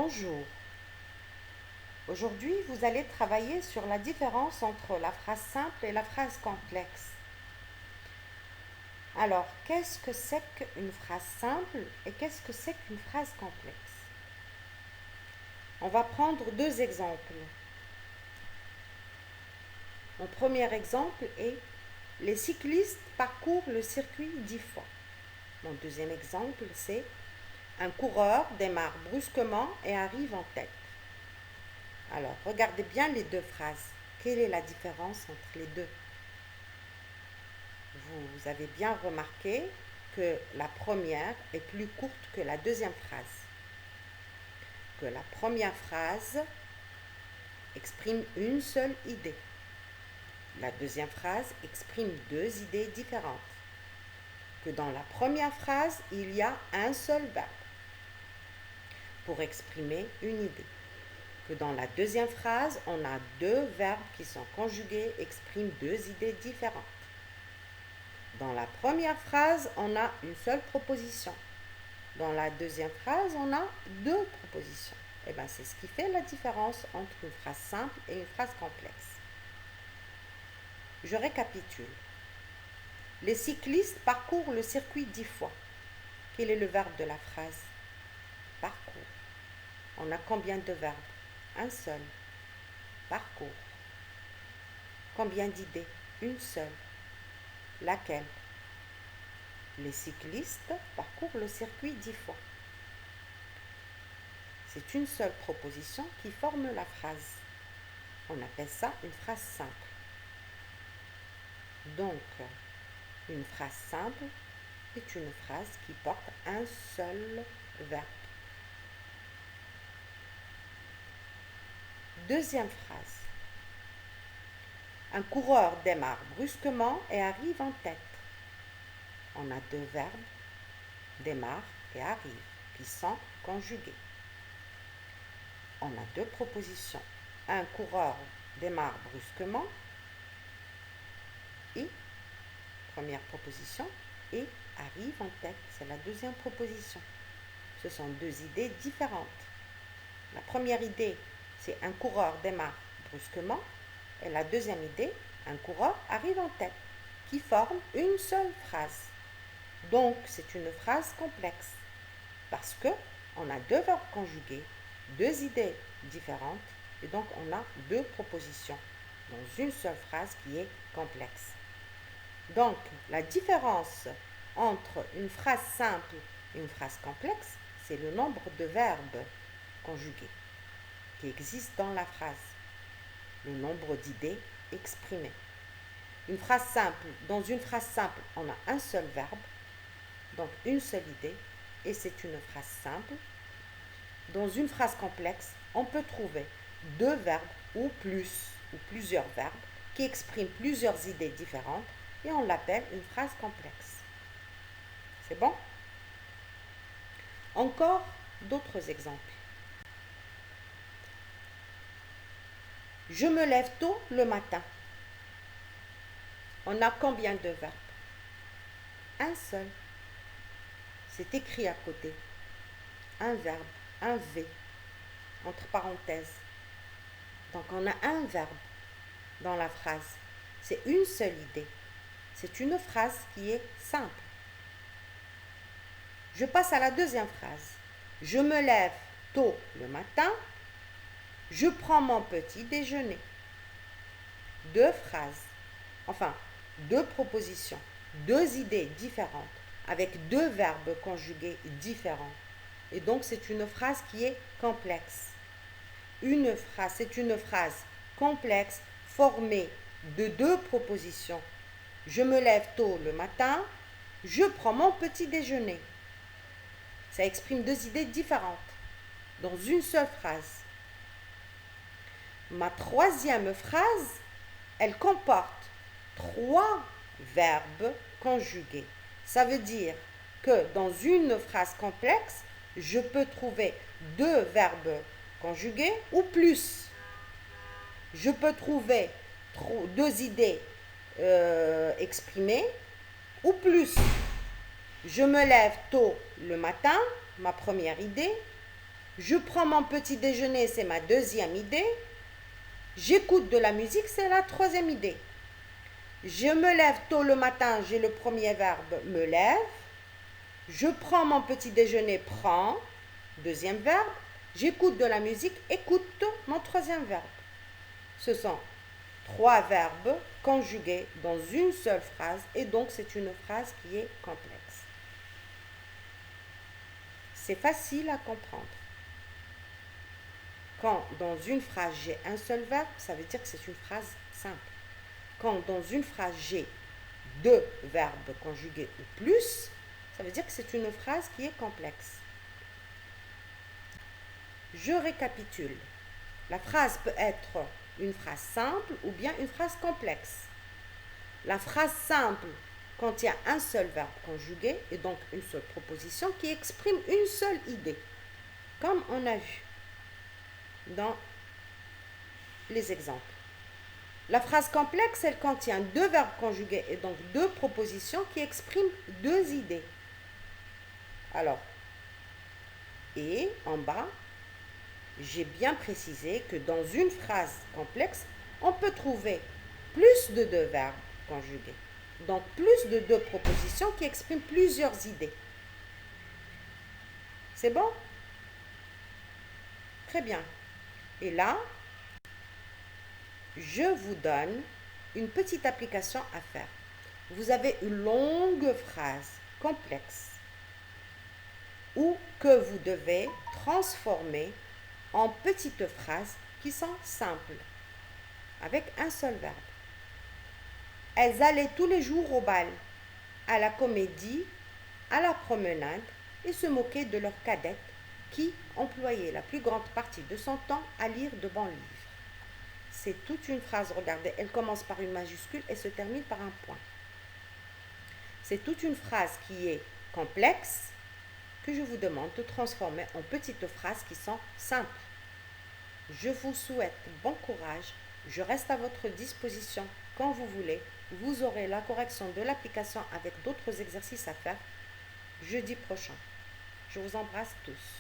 Bonjour. Aujourd'hui, vous allez travailler sur la différence entre la phrase simple et la phrase complexe. Alors, qu'est-ce que c'est qu'une phrase simple et qu'est-ce que c'est qu'une phrase complexe? On va prendre deux exemples. Mon premier exemple est « Les cyclistes parcourent le circuit 10 fois ». Mon deuxième exemple, c'est « Un coureur démarre brusquement et arrive en tête ». Alors, regardez bien les deux phrases. Quelle est la différence entre les deux? Vous avez bien remarqué que la première est plus courte que la deuxième phrase. Que la première phrase exprime une seule idée. La deuxième phrase exprime deux idées différentes. Que dans la première phrase, il y a un seul verbe pour exprimer une idée. Que dans la deuxième phrase, on a deux verbes qui sont conjugués, expriment deux idées différentes. Dans la première phrase, on a une seule proposition. Dans la deuxième phrase, on a deux propositions. Et bien, c'est ce qui fait la différence entre une phrase simple et une phrase complexe. Je récapitule. Les cyclistes parcourent le circuit 10 fois. Quel est le verbe de la phrase? Parcours. On a combien de verbes? Un seul. Parcours. Combien d'idées? Une seule. Laquelle? Les cyclistes parcourent le circuit 10 fois. C'est une seule proposition qui forme la phrase. On appelle ça une phrase simple. Donc, une phrase simple est une phrase qui porte un seul verbe. Deuxième phrase. Un coureur démarre brusquement et arrive en tête. On a deux verbes, démarre et arrive, qui sont conjugués. On a deux propositions. Un coureur démarre brusquement et, première proposition, et arrive en tête, c'est la deuxième proposition. Ce sont deux idées différentes. La première idée, c'est un coureur démarre brusquement, et la deuxième idée, un coureur arrive en tête, qui forme une seule phrase. Donc, c'est une phrase complexe, parce que on a deux verbes conjugués, deux idées différentes, et donc on a deux propositions dans une seule phrase qui est complexe. Donc, la différence entre une phrase simple et une phrase complexe, c'est le nombre de verbes conjugués qui existent dans la phrase, le nombre d'idées exprimées. Dans une phrase simple, on a un seul verbe, donc une seule idée, et c'est une phrase simple. Dans une phrase complexe, on peut trouver deux verbes ou plusieurs verbes qui expriment plusieurs idées différentes et on l'appelle une phrase complexe. C'est bon? Encore d'autres exemples. Je me lève tôt le matin. On a combien de verbes? Un seul. C'est écrit à côté. Un verbe, un V, entre parenthèses. Donc on a un verbe dans la phrase. C'est une seule idée. C'est une phrase qui est simple. Je passe à la deuxième phrase. Je me lève tôt le matin. Je prends mon petit déjeuner. Deux phrases, deux propositions, deux idées différentes, avec deux verbes conjugués différents. Et donc, c'est une phrase qui est complexe. C'est une phrase complexe formée de deux propositions. Je me lève tôt le matin, je prends mon petit déjeuner. Ça exprime deux idées différentes dans une seule phrase. Ma troisième phrase, elle comporte trois verbes conjugués. Ça veut dire que dans une phrase complexe, je peux trouver deux verbes conjugués ou plus. Je peux trouver deux idées exprimées ou plus. Je me lève tôt le matin, ma première idée. Je prends mon petit déjeuner, c'est ma deuxième idée. J'écoute de la musique, c'est la troisième idée. Je me lève tôt le matin, j'ai le premier verbe me lève. Je prends mon petit déjeuner, prends, deuxième verbe. J'écoute de la musique, écoute, mon troisième verbe. Ce sont trois verbes conjugués dans une seule phrase et donc c'est une phrase qui est complexe. C'est facile à comprendre. Quand dans une phrase j'ai un seul verbe, ça veut dire que c'est une phrase simple. Quand dans une phrase j'ai deux verbes conjugués ou plus, ça veut dire que c'est une phrase qui est complexe. Je récapitule. La phrase peut être une phrase simple ou bien une phrase complexe. La phrase simple contient un seul verbe conjugué et donc une seule proposition qui exprime une seule idée, comme on a vu dans les exemples. La phrase complexe, elle contient deux verbes conjugués et donc deux propositions qui expriment deux idées. Alors, et en bas, j'ai bien précisé que dans une phrase complexe, on peut trouver plus de deux verbes conjugués. Donc, plus de deux propositions qui expriment plusieurs idées. C'est bon? Très bien. Et là, je vous donne une petite application à faire. Vous avez une longue phrase complexe ou que vous devez transformer en petites phrases qui sont simples, avec un seul verbe. Elles allaient tous les jours au bal, à la comédie, à la promenade et se moquaient de leur cadette qui employait la plus grande partie de son temps à lire de bons livres. C'est toute une phrase, regardez, elle commence par une majuscule et se termine par un point. C'est toute une phrase qui est complexe que je vous demande de transformer en petites phrases qui sont simples. Je vous souhaite bon courage. Je reste à votre disposition quand vous voulez. Vous aurez la correction de l'application avec d'autres exercices à faire jeudi prochain. Je vous embrasse tous.